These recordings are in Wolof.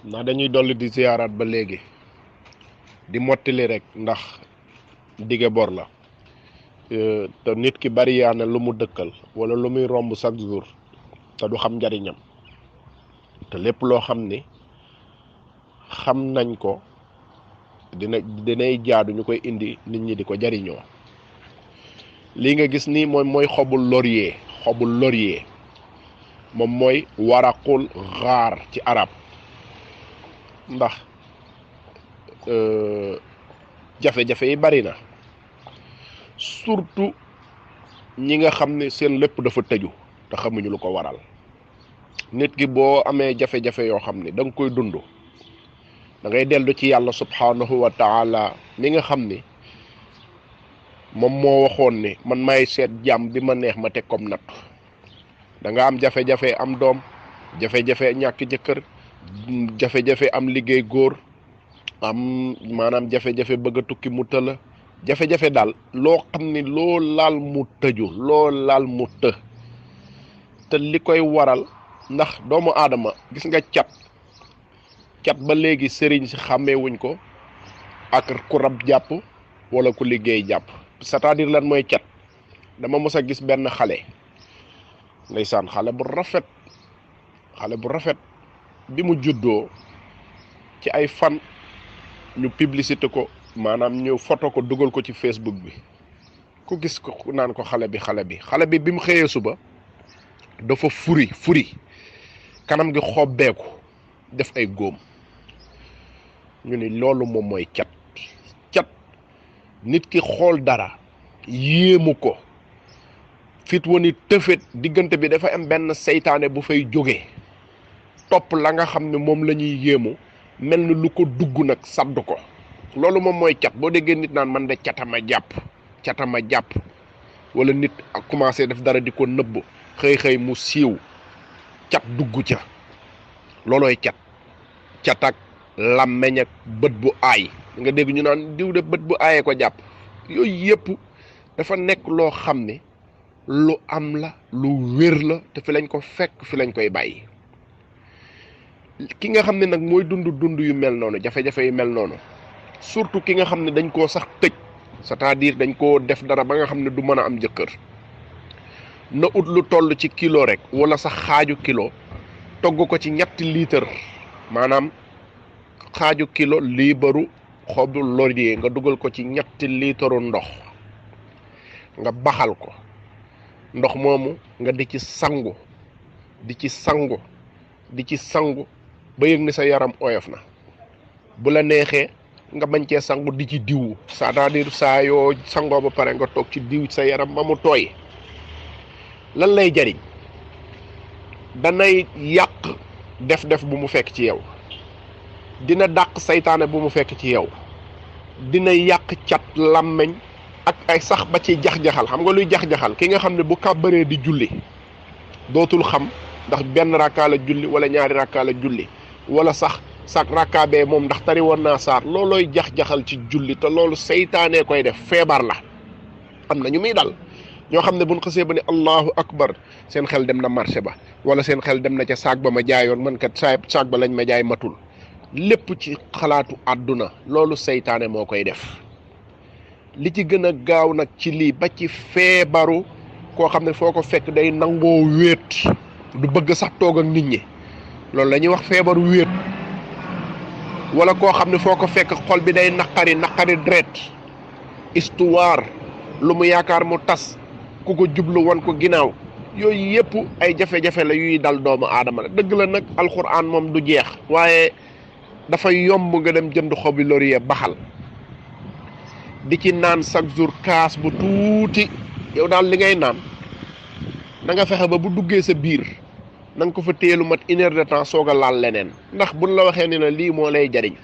ndax dañuy dolli di ziyaaraat ba léegi di mottali rek ndax dige bor la te nit ki bari yaa ne lu mu dëkkal wala lu muy romb chaque jour te du xam njariñam te lépp loo xam ni xam nañ ko dinay jaadu ñu koy indi nit ñi di ko jariñoo. lii nga gis nii mooy xobul laurier moom mooy waraqul xaar ci arab ndax jafe-jafe yi bari na surtout ñi nga xam ne seen lépp dafa tëju te xamuñu lu ko waral. nit ki boo amee jafe-jafe yoo xam ne da nga koy dund da ngay dellu ci yàlla subhanahu wa taala mi nga xam ni moom moo waxoon ni man may seet jàmm bi ma neex ma teg comme natt. da nga am jafe-jafe am doom, jafe-jafe ñàkk jëkkër, jafe-jafe am liggéey góor, am maanaam jafe-jafe bëgg a tukki mu tëla, jafe-jafe daal loo xam ni loo laal mu tëju, loo laal mu të. te li koy waral ndax doomu aadama gis nga cat ba léegi sëriñ si xàmmeewuñ ko ak ku rab jàpp wala ku liggéey jàpp. c'est-à-dire lan mooy cat. dama mës a gis benn xale ndeysaan xale bu rafet bi mu juddoo ci ay fan ñu publicité ko, maanaam ñu photo ko dugal ko ci Facebook bi. ku gis ko naan ko xale bi bi mu xëyee suba dafa furi kanam gi xobbeeku def ay góom. ñu ni loolu moom mooy cat nit ki xool dara yéemu ko fit woni tëfet diggante bi dafa am benn seytaane bu fay jóge topp la nga xam ne moom la ñuy yéemu mel ni lu ko dugg nag sadd ko. loolu moom mooy cat. boo déggee nit naan man de catama jàpp wala nit ak commencé def dara di ko nëbb xëy mu siiw cat dugg ca. loolooy cat ak làmmeñ ak bët bu aay nga dégg ñu naan diw de bët bu aayee ko jàpp. yooyu yëpp dafa nekk loo xam ne lu am la, lu wér la, te fi lañ ko fekk fi lañ koy bàyyi. ki nga xam ne nag mooy dund yu mel noonu, jafe-jafe yu mel noonu, surtout ki nga xam ne dañ koo sax tëj, c'est-à-dire dañ koo def dara ba nga xam ne du mën a am jëkkër, na ut lu toll ci kilo rek wala sax xaaju kilo togg ko ci 3 litre, maanaam xaaju kilo liibaru xobu laurier nga dugal ko ci 3 litre ndox, nga baxal ko. ndox moomu nga di ci sangu ba yëg ni sa yaram oyof na. bu la neexee nga bañ cee sangu di ci diw, c'est-à-dire saa yoo sangoo ba pare nga toog ci diw sa yaram ba mu tooy. lan lay jariñ? danay yàq def bu mu fekk ci yow, dina dàq saytaane bu mu fekk ci yow, dina yàq cat, làmmeñ ak ay sax ba ci jax-jaxal. xam nga luy jax-jaxal? ki nga xam ne bu kàbbaree di julli dootul xam ndax benn rakkaa la julli wala ñaari rakkaa la julli, wala sax rakkaa bee moom ndax tari woon naa saar. loolooy jax-jaxal ci julli, te loolu seytaanee koy def, feebar la. am na ñu muy dal ñoo xam ne buñ xasee ba ne allahu akbar seen xel dem na marché ba, wala seen xel dem na ca saag ba ma jaayoon, man kat saag ba lañ ma jaay matul. lépp ci xalaatu àdduna. loolu seytaane moo koy def. li ci gën a gaaw nag ci lii ba ci feebaru koo xam ne foo ko fekk day nangoo wéet, du bëgg sax toog ak nit ñi, loolu la ñuy wax feebaru wéet. wala koo xam ne foo ko fekk xol bi day naqari deret, histoire lu mu yaakaar mu tas, ku ko jublu wan ko ginnaaw. yooyu yëpp ay jafe-jafe la yuy dal doomu aadama la. dëgg la nag alxuraan moom du jeex, waaye dafay yomb nga dem jënd xobi laurier baxal di ci naan chaque jour kaas bu tuuti. yow daal li ngay naan da nga fexe ba bu duggee sa biir na nga ko fa téelu mat 1 heure de temps soog a laal leneen. ndax buñ la waxee ni la lii moo lay jariñ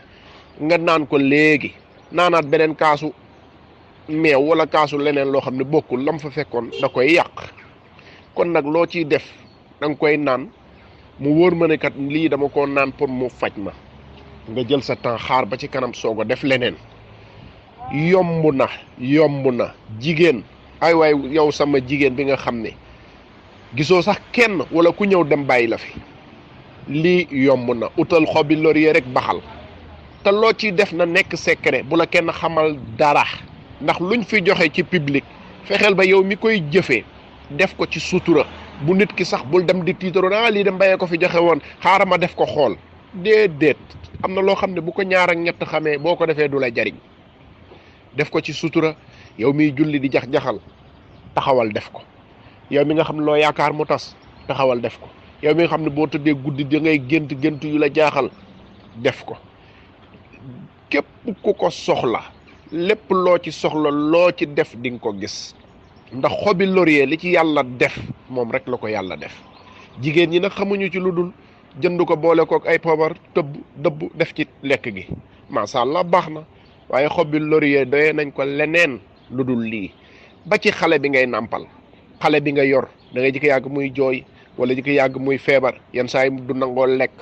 nga naan ko léegi, naanaat beneen kaasu meew wala kaasu leneen loo xam ne bokkul lam fa fekkoon, da koy yàq. kon nag loo ciy def da nga koy naan mu wóor ma ne kat lii dama ko naan pour mu faj ma, nga jël sa temps xaar ba ci kanam soog a def leneen. yomb na jigéen, ay waay yow sama jigéen bi nga xam ne gisoo sax kenn wala ku ñëw dem bàyyi la fi, lii yomb na utal xobi laurier rek baxal te loo ciy def na nekk secret bu la kenn xamal dara ndax luñ fi joxe ci public fexeel ba yow mi koy jëfee def ko ci sutura bu nit ki sax bul dem di tiitaro lii de mbayee ko fi joxe woon xaaral ma def ko xool déedéet am na loo xam ne bu ko ñaar ak ñett xamee boo ko defee du la jariñ def ko ci sutura yow miy julli di jax-jaxal taxawal def ko yow mi nga xam ne loo yaakaar mu tas taxawal def ko yow mi nga xam ne boo tëddee guddi da ngay gént yu la jaaxal def ko képp ku ko soxla lépp loo ci soxla loo ci def di nga ko gis ndax xobi laurier li ci yàlla def moom rek la ko yàlla def jigéen ñi nag xamuñu ci lu dul jënd ko boole kook ay poobar dëbb def ci lekk gi macha allah baax na waaye xobi laurier doyee nañ ko leneen lu dul lii ba ci xale bi ngay nàmpal xale bi nga yor da ngay jëkk yàgg muy jooy wala jëkk yàgg muy feebar yenn saa yi du nangoo lekk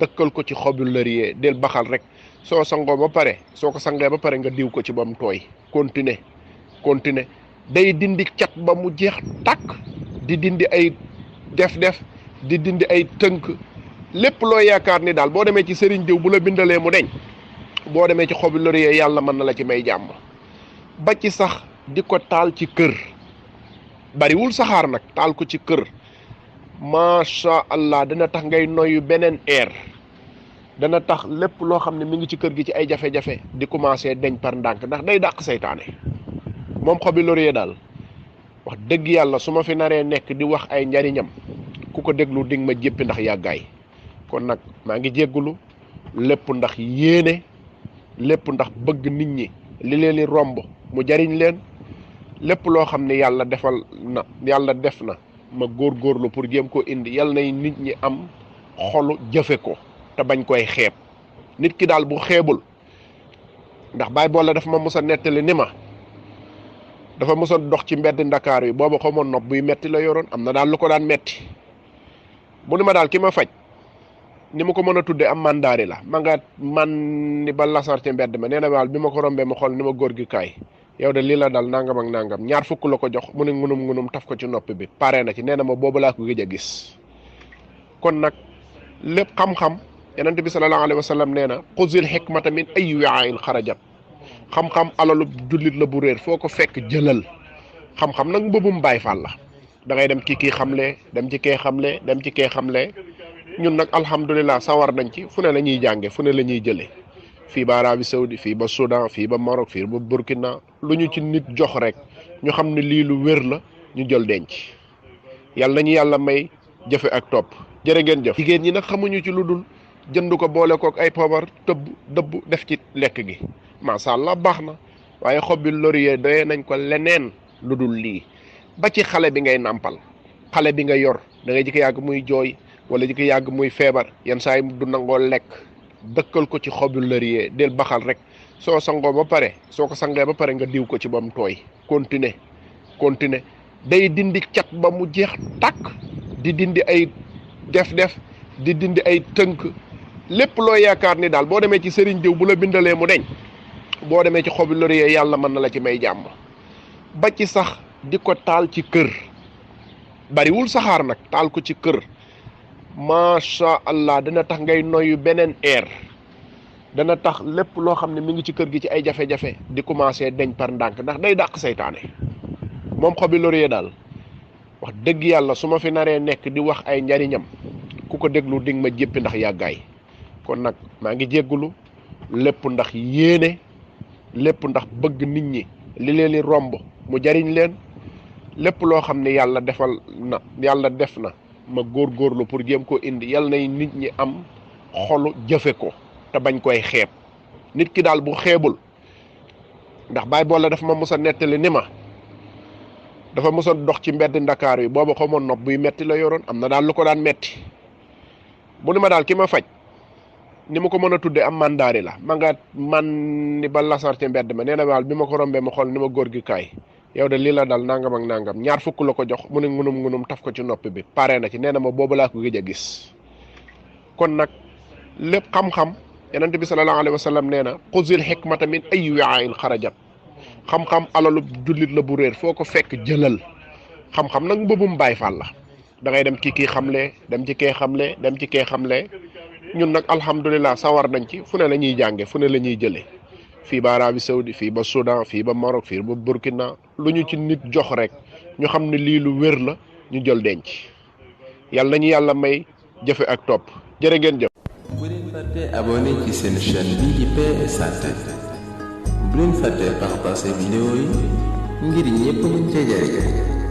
dëkkal ko ci xobi laurier del baxal rek soo sangoo ba pare soo ko sangee ba pare nga diw ko ci ba mu tooy continuer day dindi cat ba mu jeex tàkk di dindi ay def-def di dindi ay tënk lépp loo yaakaar ni daal boo demee ci sëriñ diw bu la bindalee mu deñ boo demee ci xobi laurier yàlla mën na la ci may jàmm ba ci sax di ko taal ci kër bariwul saxaar nag taal ko ci kër macha allah dana tax ngay noyyu beneen air dana tax lépp loo xam ne mi ngi ci kër gi ci ay jafe-jafe di commencé deñ par ndànk ndax day dàq seytaane moom xobi laurier daal wax dëgg yàlla su ma fi naree nekk di wax ay njariñam ku ko déglu dig ma jéppi ndax yàggaay kon nag maa ngi jéggulu lépp ndax yéene lépp ndax bëgg nit ñi li leen di romb mu jariñ leen lépp loo xam ne yàlla def na ma góorgóorlu pour jéem koo indi yàlla nay nit ñi am xolu jëfe ko te bañ koy xeeb nit ki daal bu xeebul ndax baay boole dafa ma mos a nettali ni ma dafa mos a dox ci mbedd Ndakaar yi booba xamoon nopp buy metti la yoroon am na daal lu ko daan metti mu ni ma daal ki ma faj ni ma ko mën a tudde am mandaari la ma nga man ni ba lasar ci mbedd ma nee na daal bi ma ko rombee ma xool ni ma góor gi kaay yow de lii la dal nangam ak nangam ñaar fukk la ko jox mu ne ngunum taf ko ci noppi bi pare na ci nee na ma boobu laa ko gëj a gis kon nag lépp xam-xam yonent bi sallallahu alayhi wa sallam nee na xuzil hikmata min ayyi wi'a'in xarajat xam-xam alalu jullit la bu réer foo ko fekk jëlal xam-xam nag mbëbum Baay Faal la da ngay dem ci kii xamle dem ci kee xamle dem ci kee xamle ñun nag alhamdulilah sawar nañ ci fu ne la ñuy jànge fu ne la ñuy jëlee fii ba Arabie Saoudi fii ba Soudan fii ba Maroc fii ba Burkina lu ñu ci nit jox rek ñu xam ne lii lu wér la ñu jël denc yàlla nañu yàlla may jëfe ak topp jërë ngeen jëf jigéen ñi nag xamuñu ci lu dul jënd ko boole kook ay poobar dëbb def ci lekk gi macha allah baax na waaye xobi laurier doyee nañ ko leneen lu dul lii ba ci xale bi ngay nàmpal xale bi nga yor da ngay jëkk yàgg muy jooy wala jëkk yàgg muy feebar yenn saa yi du nangoo lekk dëkkal ko ci xobi laurier del baxal rek soo sangoo ba pare soo ko sangee ba pare nga diw ko ci ba mu tooy continuer day dindi cat ba mu jeex tàkk di dindi ay def-def di dindi ay tënk lépp loo yaakaar ni daal boo demee ci sëriñ diw bu la bindalee mu deñ boo demee ci xobi laurier yàlla mën na la ci may jàmm ba ci sax di ko taal ci kër bariwul saxaar nag taal ko ci kër macha allah dana tax ngay noyyu beneen air dana tax lépp loo xam ne mi ngi ci kër gi ci ay jafe-jafe di commencé deñ par ndànk ndax day dàq seytaane moom xobi laurier daal wax dëgg yàlla su ma fi naree nekk di wax ay njariñam ku ko déglu dig ma jéppi ndax yàggaay kon nag maa ngi jéggulu lépp ndax yéene lépp ndax bëgg nit ñi li leen di romb mu jariñ leen lépp loo xam ne yàlla def na ma góorgóorlu pour jéem koo indi yàlla nay nit ñi am xolu jëfe ko te bañ koy xeeb nit ki daal bu xeebul ndax baay boole dafa ma mos a nettali ni ma dafa mos a dox ci mbedd Ndakaar yi booba xamoon nopp buy metti la yoroon am na daal lu ko daan metti mu ni ma daal ki ma faj ni ma ko mën a tudde am mandaari la ma nga man ni ba lasar ci mbedd ma nee na daal bi ma ko rombee ma xool ni ma góor gi kaay yow de lii la dal nangam ak nangam ñaar fukk la ko jox mu ne ngunum taf ko ci noppi bi pare na ci nee na ma boobu laa ko gëj a gis kon nag lépp xam-xam yonent bi sallallahu alayhi wa sallam nee na xuzil hikmata min ayyi wi'a'in xarajat xam-xam alalu jullit la bu réer foo ko fekk jëlal xam-xam nag mbëbum Baay Faal la da ngay dem ci kii xamle dem ci kee xamle dem ci kee xamle ñun nag alhamdulilah sawar nañ ci fu ne la ñuy jànge fu ne la ñuy jëlee fii ba Arabie Saoudi fii ba Soudan fii ba Maroc fii ba Burkina lu ñu ci nit jox rek ñu xam ne lii lu wér la ñu jël denc yàlla nañu yàlla may jëfe ak topp jërë ngeen jëf. bu leen fàtte abonné ci seen chaîne bii di PS Santé bu leen fàtte partager vidéo yi ngir ñépp mën cee jariñ